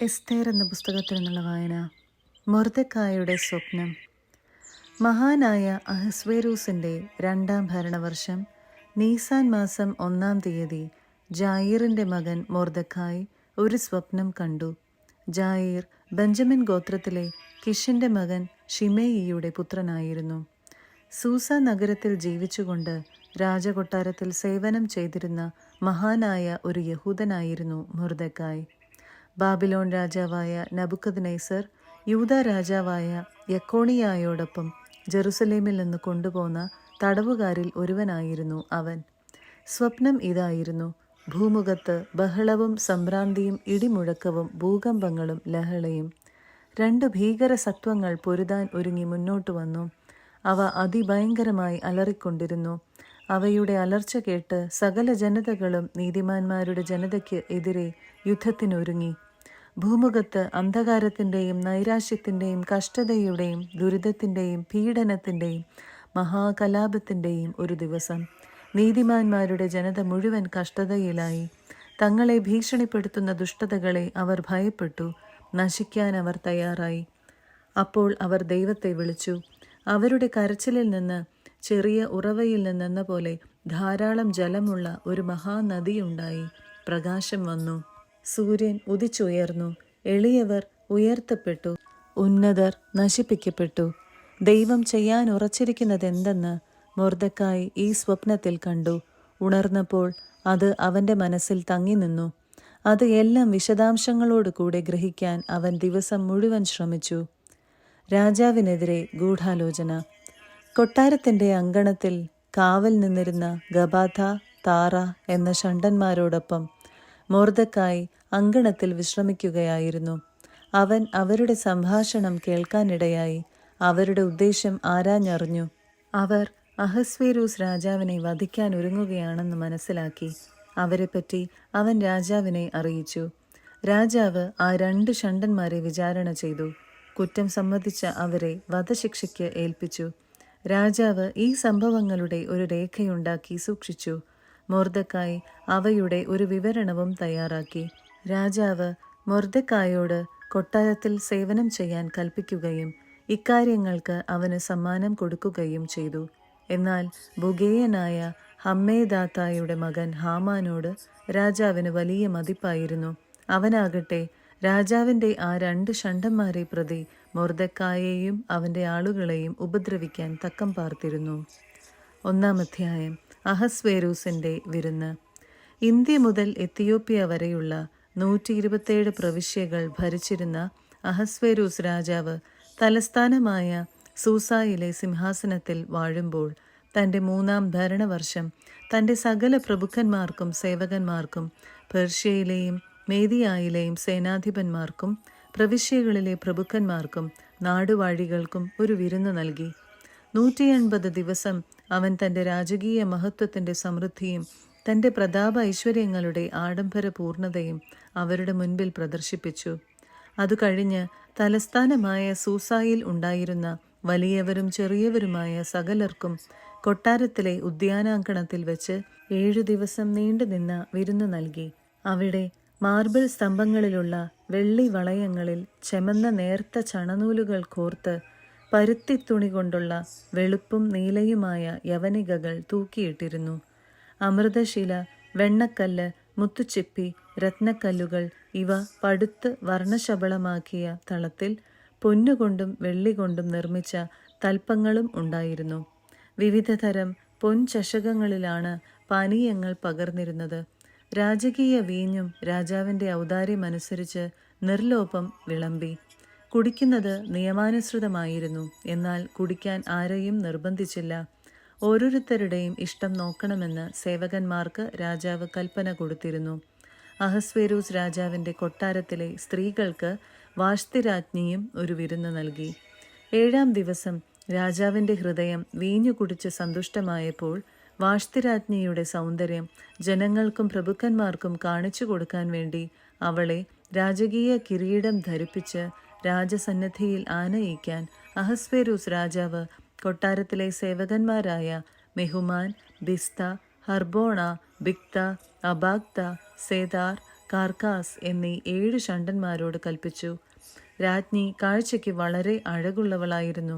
എസ്തേർ എന്ന പുസ്തകത്തിൽ നിന്നുള്ള വായന. മൊർദെഖായിയുടെ സ്വപ്നം. മഹാനായ അഹസ്വേരൂസിൻ്റെ 2-ാം ഭരണവർഷം നീസാൻ മാസം 1-ാം തീയതി ജായീറിൻ്റെ മകൻ മൊർദെഖായി ഒരു സ്വപ്നം കണ്ടു. ജായീർ ബെഞ്ചമിൻ ഗോത്രത്തിലെ കിഷിൻ്റെ മകൻ ഷിമേയിയുടെ പുത്രനായിരുന്നു. സൂസ നഗരത്തിൽ ജീവിച്ചുകൊണ്ട് രാജകൊട്ടാരത്തിൽ സേവനം ചെയ്തിരുന്ന മഹാനായ ഒരു യഹൂദനായിരുന്നു മൊർദെഖായി. ബാബിലോൺ രാജാവായ നബുക്കദ്നേസർ യൂദ രാജാവായ യെക്കോണിയായോടൊപ്പം ജെറുസലേമിൽ നിന്ന് കൊണ്ടുപോന്ന തടവുകാരിൽ ഒരുവനായിരുന്നു അവൻ. സ്വപ്നം ഇതായിരുന്നു: ഭൂമുഖത്ത് ബഹളവും സംഭ്രാന്തിയും ഇടിമുഴക്കവും ഭൂകമ്പങ്ങളും ലഹളയും. 2 ഭീകര സത്വങ്ങൾ പൊരുതാൻ ഒരുങ്ങി മുന്നോട്ടു വന്നു. അവ അതിഭയങ്കരമായി അലറിക്കൊണ്ടിരുന്നു. അവയുടെ അലർച്ച കേട്ട് സകല ജനതകളും നീതിമാന്മാരുടെ ജനതയ്ക്ക് എതിരെ യുദ്ധത്തിനൊരുങ്ങി. ഭൂമുഖത്ത് അന്ധകാരത്തിൻ്റെയും നൈരാശ്യത്തിൻ്റെയും കഷ്ടതയുടെയും ദുരിതത്തിൻ്റെയും പീഡനത്തിൻ്റെയും മഹാകലാപത്തിൻ്റെയും ഒരു ദിവസം. നീതിമാന്മാരുടെ ജനത മുഴുവൻ കഷ്ടതയിലായി. തങ്ങളെ ഭീഷണിപ്പെടുത്തുന്ന ദുഷ്ടതകളെ അവർ ഭയപ്പെട്ടു. നശിക്കാൻ അവർ തയ്യാറായി. അപ്പോൾ അവർ ദൈവത്തെ വിളിച്ചു. അവരുടെ കരച്ചിലിൽ നിന്ന്, ചെറിയ ഉറവയിൽ നിന്നെന്ന പോലെ ധാരാളം ജലമുള്ള ഒരു മഹാനദിയുണ്ടായി. പ്രകാശം വന്നു. സൂര്യൻ ഉദിച്ചുയർന്നു. എളിയവർ ഉയർത്തപ്പെട്ടു. ഉന്നതർ നശിപ്പിക്കപ്പെട്ടു. ദൈവം ചെയ്യാൻ ഉറച്ചിരിക്കുന്നതെന്തെന്ന് മൊർദെഖായി ഈ സ്വപ്നത്തിൽ കണ്ടു. ഉണർന്നപ്പോൾ അത് അവൻ്റെ മനസ്സിൽ തങ്ങി നിന്നു. അത് എല്ലാം വിശദാംശങ്ങളോട് കൂടെ ഗ്രഹിക്കാൻ അവൻ ദിവസം മുഴുവൻ ശ്രമിച്ചു. രാജാവിനെതിരെ ഗൂഢാലോചന. കൊട്ടാരത്തിൻ്റെ അങ്കണത്തിൽ കാവൽ നിന്നിരുന്ന ഗബാഥ, താറ എന്ന ഷണ്ഡന്മാരോടൊപ്പം മൊർദെഖായി അങ്കണത്തിൽ വിശ്രമിക്കുകയായിരുന്നു. അവൻ അവരുടെ സംഭാഷണം കേൾക്കാനിടയായി. അവരുടെ ഉദ്ദേശം ആരാഞ്ഞറിഞ്ഞു. അവർ അഹസ്വേരൂസ് രാജാവിനെ വധിക്കാൻ ഒരുങ്ങുകയാണെന്ന് മനസ്സിലാക്കി. അവരെപ്പറ്റി അവൻ രാജാവിനെ അറിയിച്ചു. രാജാവ് ആ 2 ഷണ്ഡന്മാരെ വിചാരണ ചെയ്തു. കുറ്റം സമ്മതിച്ച അവരെ വധശിക്ഷയ്ക്ക് ഏൽപ്പിച്ചു. രാജാവ് ഈ സംഭവങ്ങളുടെ ഒരു രേഖയുണ്ടാക്കി സൂക്ഷിച്ചു. മൊർദെഖായി അവയുടെ ഒരു വിവരണവും തയ്യാറാക്കി. രാജാവ് മൊർദെഖായോട് കൊട്ടാരത്തിൽ സേവനം ചെയ്യാൻ കൽപ്പിക്കുകയും ഇക്കാര്യങ്ങൾക്ക് അവന് സമ്മാനം കൊടുക്കുകയും ചെയ്തു. എന്നാൽ ബുഗേയനായ ഹമ്മേദാത്തായുടെ മകൻ ഹാമാനോട് രാജാവിന് വലിയ മതിപ്പായിരുന്നു. അവനാകട്ടെ രാജാവിൻ്റെ ആ 2 ഷണ്ഡന്മാരെ പ്രതി മൊർദെഖായെയും അവൻ്റെ ആളുകളെയും ഉപദ്രവിക്കാൻ തക്കം പാർത്തിരുന്നു. 1-ാം അധ്യായം. അഹസ്വേരൂസിൻ്റെ വിരുന്ന്. ഇന്ത്യ മുതൽ എത്തിയോപ്യ വരെയുള്ള 127 പ്രവിശ്യകൾ ഭരിച്ചിരുന്ന അഹസ്വേരൂസ് രാജാവ് തലസ്ഥാനമായ സൂസായിലെ സിംഹാസനത്തിൽ വാഴുമ്പോൾ തൻ്റെ 3-ാം ഭരണവർഷം തൻ്റെ സകല പ്രഭുക്കന്മാർക്കും സേവകന്മാർക്കും പേർഷ്യയിലെയും മേദിയായിലെയും സേനാധിപന്മാർക്കും പ്രവിശ്യകളിലെ പ്രഭുക്കന്മാർക്കും നാടുവാഴികൾക്കും ഒരു വിരുന്ന് നൽകി. 180 ദിവസം അവൻ തൻ്റെ രാജകീയ മഹത്വത്തിൻ്റെ സമൃദ്ധിയും തൻ്റെ പ്രതാപ ഐശ്വര്യങ്ങളുടെ ആഡംബര പൂർണ്ണതയും അവരുടെ മുൻപിൽ പ്രദർശിപ്പിച്ചു. അതു കഴിഞ്ഞ് തലസ്ഥാനമായ സൂസായിൽ ഉണ്ടായിരുന്ന വലിയവരും ചെറിയവരുമായ സകലർക്കും കൊട്ടാരത്തിലെ ഉദ്യാനാങ്കണത്തിൽ വെച്ച് 7 ദിവസം നീണ്ടുനിന്ന വിരുന്ന് നൽകി. അവിടെ മാർബിൾ സ്തംഭങ്ങളിലുള്ള വെള്ളി വളയങ്ങളിൽ ചെമന്ന നേർത്ത ചണനൂലുകൾ കോർത്ത് പരുത്തിത്തുണി കൊണ്ടുള്ള വെളുപ്പും നീലയുമായ യവനികകൾ തൂക്കിയിട്ടിരുന്നു. അമൃതശില, വെണ്ണക്കല്ല്, മുത്തുച്ചിപ്പി, രത്നക്കല്ലുകൾ ഇവ പടുത്ത് വർണ്ണശബളമാക്കിയ തളത്തിൽ പൊന്നുകൊണ്ടും വെള്ളികൊണ്ടും നിർമ്മിച്ച തൽപ്പങ്ങളും ഉണ്ടായിരുന്നു. വിവിധതരം പൊൻചഷകങ്ങളിലാണ് പാനീയങ്ങൾ പകർന്നിരുന്നത്. രാജകീയ വീഞ്ഞും രാജാവിൻ്റെ ഔദാര്യമനുസരിച്ച് നിർലോഭം വിളമ്പി. കുടിക്കുന്നത് നിയമാനുസൃതമായിരുന്നു. എന്നാൽ കുടിക്കാൻ ആരെയും നിർബന്ധിച്ചില്ല. ഓരോരുത്തരുടെയും ഇഷ്ടം നോക്കണമെന്ന് സേവകന്മാർക്ക് രാജാവ് കൽപ്പന കൊടുത്തിരുന്നു. അഹസ്വേരൂസ് രാജാവിൻ്റെ കൊട്ടാരത്തിലെ സ്ത്രീകൾക്ക് വാഷ്തിരാജ്ഞിയും ഒരു വിരുന്ന് നൽകി. 7-ാം ദിവസം രാജാവിൻ്റെ ഹൃദയം വീഞ്ഞു കുടിച്ച് സന്തുഷ്ടമായപ്പോൾ വാഷ്തിരാജ്ഞിയുടെ സൗന്ദര്യം ജനങ്ങൾക്കും പ്രഭുക്കന്മാർക്കും കാണിച്ചു കൊടുക്കാൻ വേണ്ടി അവളെ രാജകീയ കിരീടം ധരിപ്പിച്ച് രാജസന്നിധിയിൽ ആനയിക്കാൻ അഹസ്വേരൂസ് രാജാവ് കൊട്ടാരത്തിലെ സേവകന്മാരായ മെഹുമാൻ, ബിസ്ത, ഹർബോണ, ബിക്ത, അബാഗ്ത, സേദാർ, കാർക്കാസ് എന്നീ 7 ഷണ്ഡന്മാരോട് കൽപ്പിച്ചു. രാജ്ഞി കാഴ്ചയ്ക്ക് വളരെ അഴകുള്ളവളായിരുന്നു.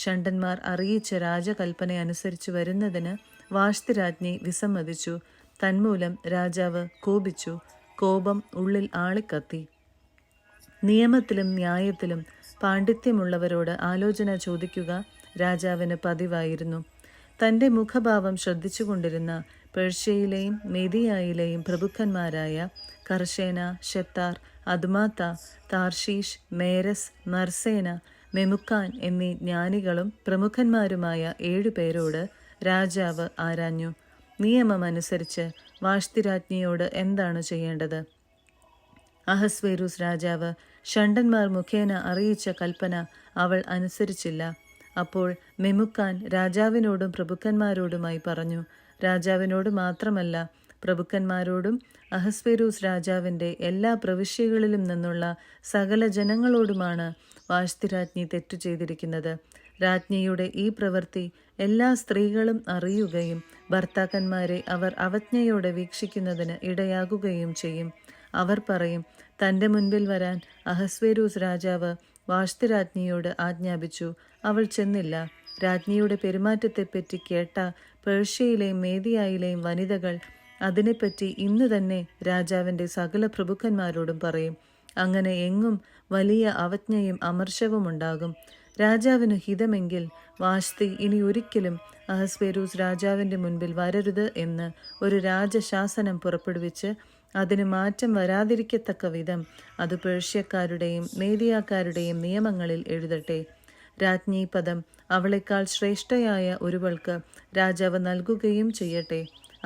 ഷണ്ഡന്മാർ അറിയിച്ച രാജകൽപ്പന അനുസരിച്ചു വരുന്നതിന് വാഷ്തി രാജ്ഞി വിസമ്മതിച്ചു. തന്മൂലം രാജാവ് കോപിച്ചു. കോപം ഉള്ളിൽ ആളിക്കത്തി. നിയമത്തിലും ന്യായത്തിലും പാണ്ഡിത്യമുള്ളവരോട് ആലോചന ചോദിക്കുക രാജാവിന് പതിവായിരുന്നു. തൻ്റെ മുഖഭാവം ശ്രദ്ധിച്ചുകൊണ്ടിരുന്ന പേർഷ്യയിലെയും മേദിയായിലെയും പ്രഭുക്കന്മാരായ കർഷേന, ഷെത്താർ, അദ്മാത്ത, താർഷീഷ്, മേരസ്, മർസേന, മെമുക്കാൻ എന്നീ ജ്ഞാനികളും പ്രമുഖന്മാരുമായ 7 പേരോട് രാജാവ് ആരാഞ്ഞു. നിയമമനുസരിച്ച് വാഷ്തിരാജ്ഞിയോട് എന്താണ് ചെയ്യേണ്ടത്? അഹസ്വേരൂസ് രാജാവ് ഷണ്ഡന്മാർ മുഖേന അറിയിച്ച കൽപ്പന അവൾ അനുസരിച്ചില്ല. അപ്പോൾ മെമുക്കാൻ രാജാവിനോടും പ്രഭുക്കന്മാരോടുമായി പറഞ്ഞു. രാജാവിനോട് മാത്രമല്ല, പ്രഭുക്കന്മാരോടും അഹസ്വേരൂസ് രാജാവിൻ്റെ എല്ലാ പ്രവിശ്യകളിലും നിന്നുള്ള സകല ജനങ്ങളോടുമാണ് വാഷ്തിരാജ്ഞി തെറ്റു ചെയ്തിരിക്കുന്നത്. രാജ്ഞിയുടെ ഈ പ്രവൃത്തി എല്ലാ സ്ത്രീകളും അറിയുകയും ഭർത്താക്കന്മാരെ അവർ അവജ്ഞയോടെ വീക്ഷിക്കുന്നതിന് ഇടയാകുകയും ചെയ്യും. അവർ പറയും, തൻ്റെ മുൻപിൽ വരാൻ അഹസ്വേരൂസ് രാജാവ് വാഷ്തിരാജ്ഞിയോട് ആജ്ഞാപിച്ചു, അവൾ ചെന്നില്ല. രാജ്ഞിയുടെ പെരുമാറ്റത്തെപ്പറ്റി കേട്ട പേർഷ്യയിലെയും മേദിയായിലെയും വനിതകൾ അതിനെപ്പറ്റി ഇന്ന് തന്നെ രാജാവിൻ്റെ സകല പ്രഭുക്കന്മാരോടും പറയും. അങ്ങനെ എങ്ങും വലിയ അവജ്ഞയും അമർഷവും ഉണ്ടാകും. രാജാവിന് ഹിതമെങ്കിൽ വാഷ്തി ഇനി ഒരിക്കലും അഹസ്വേരൂസ് രാജാവിൻ്റെ മുൻപിൽ വരരുത് എന്ന് ഒരു രാജശാസനം പുറപ്പെടുവിച്ച് അതിന് മാറ്റം വരാതിരിക്കത്തക്ക വിധം അത് പേർഷ്യക്കാരുടെയും മേദിയാക്കാരുടെയും നിയമങ്ങളിൽ എഴുതട്ടെ. രാജ്ഞി പദം അവളെക്കാൾ ശ്രേഷ്ഠയായ ഒരുവൾക്ക് രാജാവ് നൽകുകയും ചെയ്യട്ടെ.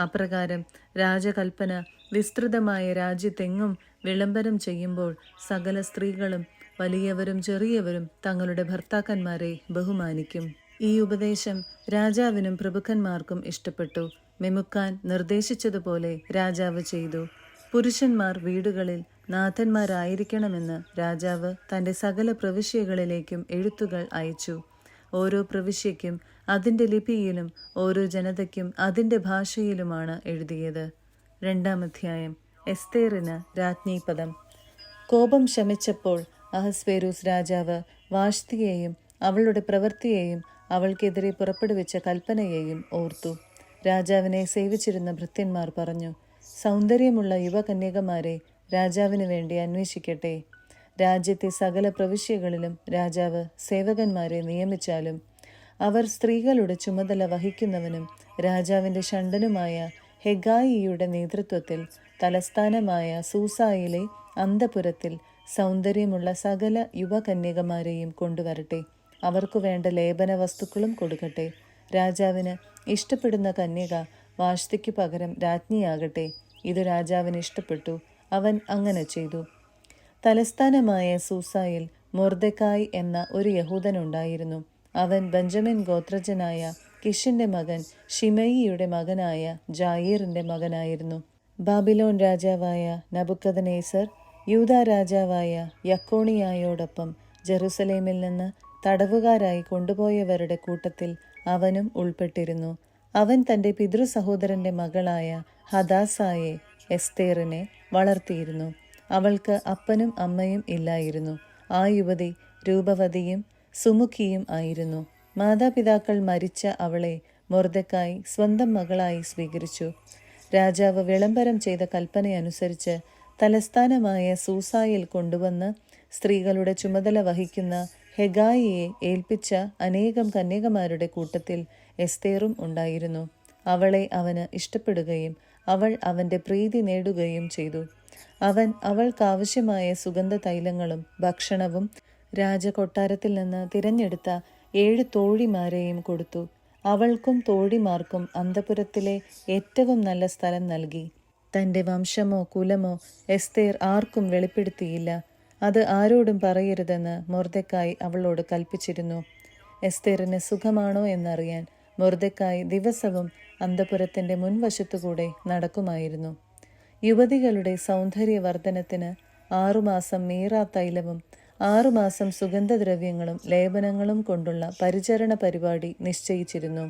അപ്രകാരം രാജകൽപ്പന വിസ്തൃതമായ രാജ്യത്തെങ്ങും വിളംബരം ചെയ്യുമ്പോൾ സകല സ്ത്രീകളും വലിയവരും ചെറിയവരും തങ്ങളുടെ ഭർത്താക്കന്മാരെ ബഹുമാനിക്കും. ഈ ഉപദേശം രാജാവിനും പ്രഭുക്കന്മാർക്കും ഇഷ്ടപ്പെട്ടു. മെമുക്കാൻ നിർദ്ദേശിച്ചതുപോലെ രാജാവ് ചെയ്തു. പുരുഷന്മാർ വീടുകളിൽ നാഥന്മാരായിരിക്കണമെന്ന് രാജാവ് തൻ്റെ സകല പ്രവിശ്യകളിലേക്കും എഴുത്തുകൾ അയച്ചു. ഓരോ പ്രവിശ്യയ്ക്കും അതിൻ്റെ ലിപിയിലും ഓരോ ജനതയ്ക്കും അതിൻ്റെ ഭാഷയിലുമാണ് എഴുതിയത്. 2-ാം അധ്യായം. എസ്തേറിന് രാജ്ഞി പദം. കോപം ശമിച്ചപ്പോൾ അഹസ്വേരൂസ് രാജാവ് വാഷ്തിയെയും അവളുടെ പ്രവൃത്തിയെയും അവൾക്കെതിരെ പുറപ്പെടുവിച്ച കൽപ്പനയെയും ഓർത്തു. രാജാവിനെ സേവിച്ചിരുന്ന ഭൃത്യന്മാർ പറഞ്ഞു, സൗന്ദര്യമുള്ള യുവകന്യകമാരെ രാജാവിന് വേണ്ടി അന്വേഷിക്കട്ടെ. രാജ്യത്തെ സകല പ്രവിശ്യകളിലും രാജാവ് സേവകന്മാരെ നിയമിച്ചാലും അവർ സ്ത്രീകളുടെ ചുമതല വഹിക്കുന്നവനും രാജാവിൻ്റെ ഷണ്ഡനുമായ ഹെഗായിയുടെ നേതൃത്വത്തിൽ തലസ്ഥാനമായ സൂസായിലെ അന്തപുരത്തിൽ സൗന്ദര്യമുള്ള സകല യുവകന്യകമാരെയും കൊണ്ടുവരട്ടെ. അവർക്കു വേണ്ട ലേപന വസ്തുക്കളും കൊടുക്കട്ടെ. രാജാവിന് ഇഷ്ടപ്പെടുന്ന കന്യക വാഷ്തിക്ക് പകരം രാജ്ഞിയാകട്ടെ. ഇത് രാജാവിന് ഇഷ്ടപ്പെട്ടു. അവൻ അങ്ങനെ ചെയ്തു. തലസ്ഥാനമായ സൂസായിൽ മൊർദെക്കായ് എന്ന ഒരു യഹൂദനുണ്ടായിരുന്നു. അവൻ ബെഞ്ചമിൻ ഗോത്രജനായ കിഷിന്റെ മകൻ ഷിമയിയുടെ മകനായ ജായീറിന്റെ മകനായിരുന്നു. ബാബിലോൺ രാജാവായ നബുക്കദ്നേസർ യൂദാ രാജാവായ യക്കോണിയായോടൊപ്പം ജെറുസലേമിൽ നിന്ന് തടവുകാരായി കൊണ്ടുപോയവരുടെ കൂട്ടത്തിൽ അവനും ഉൾപ്പെട്ടിരുന്നു. അവൻ തൻ്റെ പിതൃസഹോദരൻ്റെ മകളായ ഹദാസായെ എസ്തേറിനെ വളർത്തിയിരുന്നു. അവൾക്ക് അപ്പനും അമ്മയും ഇല്ലായിരുന്നു. ആ യുവതി രൂപവതിയും സുമുഖിയും ആയിരുന്നു. മാതാപിതാക്കൾ മരിച്ച അവളെ മൊർദെക്കായ് സ്വന്തം മകളായി സ്വീകരിച്ചു. രാജാവ് വിളംബരം ചെയ്ത കൽപ്പനയനുസരിച്ച് തലസ്ഥാനമായ സൂസായിൽ കൊണ്ടുവന്ന് സ്ത്രീകളുടെ ചുമതല വഹിക്കുന്ന ഹെഗായിയെ ഏൽപ്പിച്ച അനേകം കന്യകമാരുടെ കൂട്ടത്തിൽ എസ്തേറും ഉണ്ടായിരുന്നു. അവളെ അവന് ഇഷ്ടപ്പെടുകയും അവൾ അവൻ്റെ പ്രീതി നേടുകയും ചെയ്തു. അവൻ അവൾക്കാവശ്യമായ സുഗന്ധ തൈലങ്ങളും ഭക്ഷണവും രാജകൊട്ടാരത്തിൽ നിന്ന് തിരഞ്ഞെടുത്ത 7 തോഴിമാരെയും കൊടുത്തു. അവൾക്കും തോഴിമാർക്കും അന്തപുരത്തിലെ ഏറ്റവും നല്ല സ്ഥലം നൽകി. തൻ്റെ വംശമോ കുലമോ എസ്തേർ ആർക്കും വെളിപ്പെടുത്തിയില്ല. അത് ആരോടും പറയരുതെന്ന് മൊർദെക്കായ് അവളോട് കൽപ്പിച്ചിരുന്നു. എസ്തേറിന് സുഖമാണോ എന്നറിയാൻ മൊർദെക്കായ് ദിവസവും അന്തപുരത്തിൻ്റെ മുൻവശത്തുകൂടെ നടക്കുമായിരുന്നു. യുവതികളുടെ സൗന്ദര്യവർദ്ധനത്തിന് 6 മാസം മീറാ തൈലവും 6 മാസം സുഗന്ധദ്രവ്യങ്ങളും ലേപനങ്ങളും കൊണ്ടുള്ള പരിചരണ പരിപാടി നിശ്ചയിച്ചിരുന്നു.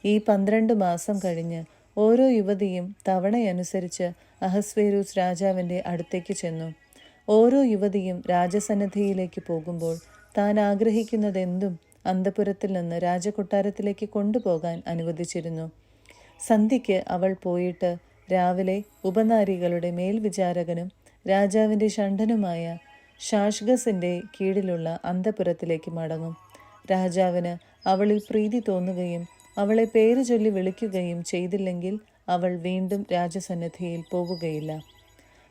ഈ 12 മാസം കഴിഞ്ഞ് ഓരോ യുവതിയും തവണയനുസരിച്ച് അഹസ്വേരൂസ് രാജാവിൻ്റെ അടുത്തേക്ക് ചെന്നു. ഓരോ യുവതിയും രാജസന്നിധിയിലേക്ക് പോകുമ്പോൾ താൻ ആഗ്രഹിക്കുന്നതെന്തും അന്തഃപുരത്തിൽ നിന്ന് രാജകൊട്ടാരത്തിലേക്ക് കൊണ്ടുപോകാൻ അനുവദിച്ചിരുന്നു. സന്ധ്യയ്ക്ക് അവൾ പോയിട്ട് രാവിലെ ഉപനാരികളുടെ മേൽവിചാരകനും രാജാവിൻ്റെ ഷണ്ഡനുമായ ഷാഷ്ഗസിൻ്റെ കീഴിലുള്ള അന്തഃപുരത്തിലേക്ക് മടങ്ങും. രാജാവിന് അവളിൽ പ്രീതി തോന്നുകയും അവളെ പേര് ചൊല്ലി വിളിക്കുകയും ചെയ്തില്ലെങ്കിൽ അവൾ വീണ്ടും രാജസന്നിധിയിൽ പോവുകയില്ല.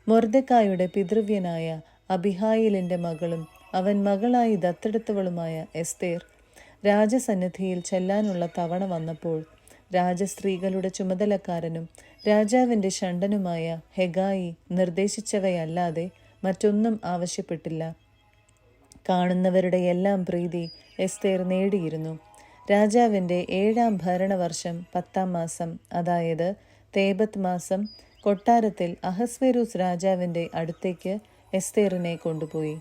മൊർദെക്കായുടെ പിതൃവ്യനായ അബിഹായിലിൻ്റെ മകളും അവൻ മകളായി ദത്തെടുത്തവളുമായ എസ്തേർ രാജസന്നിധിയിൽ ചെല്ലാനുള്ള തവണ വന്നപ്പോൾ രാജസ്ത്രീകളുടെ ചുമതലക്കാരനും രാജാവിൻ്റെ ഷണ്ഡനുമായ ഹെഗായി നിർദ്ദേശിച്ചവയല്ലാതെ മറ്റൊന്നും ആവശ്യപ്പെട്ടില്ല. കാണുന്നവരുടെ എല്ലാം പ്രീതി എസ്തേർ നേടിയിരുന്നു. രാജാവിൻ്റെ 7-ാം ഭരണവർഷം 10-ാം മാസം, അതായത് തേബത്ത് മാസം, കൊട്ടാരത്തിൽ അഹസ്വേരൂസ് രാജാവിൻ്റെ അടുത്തേക്ക് എസ്തേറിനെ കൊണ്ടുപോയി.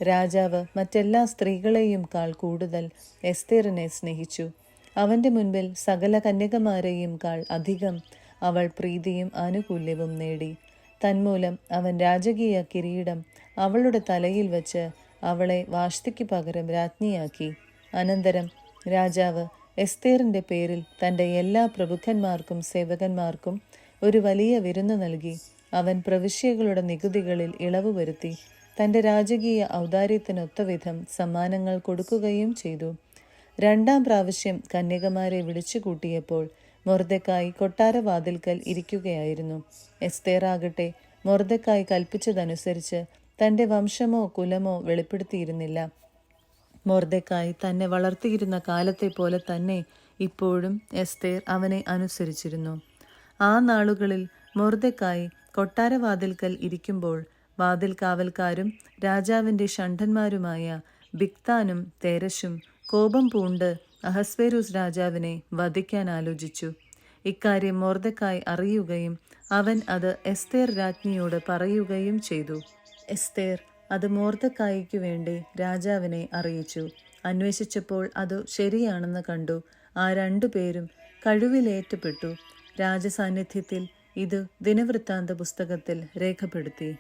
രാജാവ് മറ്റെല്ലാ സ്ത്രീകളെയും കൂടുതൽ എസ്തേറിനെ സ്നേഹിച്ചു. അവൻ്റെ മുൻപിൽ സകല കന്യകമാരെയും അധികം അവൾ പ്രീതിയും ആനുകൂല്യവും നേടി. തന്മൂലം അവൻ രാജകീയ കിരീടം അവളുടെ തലയിൽ വച്ച് അവളെ വാഷ്തിക്ക് പകരം രാജ്ഞിയാക്കി. അനന്തരം രാജാവ് എസ്തേറിൻ്റെ പേരിൽ തൻ്റെ എല്ലാ പ്രഭുക്കന്മാർക്കും സേവകന്മാർക്കും ഒരു വലിയ വിരുന്ന് നൽകി. അവൻ പ്രവിശ്യകളുടെ നികുതികളിൽ ഇളവ് വരുത്തി തൻ്റെ രാജകീയ ഔദാര്യത്തിനൊത്തവിധം സമ്മാനങ്ങൾ കൊടുക്കുകയും ചെയ്തു. 2-ാം പ്രാവശ്യം കന്യകമാരെ വിളിച്ചു കൂട്ടിയപ്പോൾ മൊർദെക്കായി കൊട്ടാരവാതിൽക്കൽ ഇരിക്കുകയായിരുന്നു. എസ്തേറാകട്ടെ മൊർദെക്കായി കൽപ്പിച്ചതനുസരിച്ച് തൻ്റെ വംശമോ കുലമോ വെളിപ്പെടുത്തിയിരുന്നില്ല. മൊർദെക്കായി തന്നെ വളർത്തിയിരുന്ന കാലത്തെ പോലെ തന്നെ ഇപ്പോഴും എസ്തേർ അവനെ അനുസരിച്ചിരുന്നു. ആ നാളുകളിൽ മൊർദെക്കായി കൊട്ടാരവാതിൽക്കൽ ഇരിക്കുമ്പോൾ വാതിൽ കാവൽക്കാരും രാജാവിൻ്റെ ഷണ്ഡന്മാരുമായ ബിഗ്താനും തേരശും കോപം പൂണ്ട് അഹസ്വേരൂസ് രാജാവിനെ വധിക്കാൻ ആലോചിച്ചു. ഇക്കാര്യം മൊർദെക്കായി അറിയുകയും അവൻ അത് എസ്തേർ രാജ്ഞിയോട് പറയുകയും ചെയ്തു. എസ്തേർ അത് മൊർദെക്കായിക്കു വേണ്ടി രാജാവിനെ അറിയിച്ചു. അന്വേഷിച്ചപ്പോൾ അത് ശരിയാണെന്ന് കണ്ടു. ആ 2 പേരും കഴിവിലേറ്റപ്പെട്ടു. രാജസാന്നിധ്യത്തിൽ ഇത് ദിനവൃത്താന്ത പുസ്തകത്തിൽ രേഖപ്പെടുത്തി.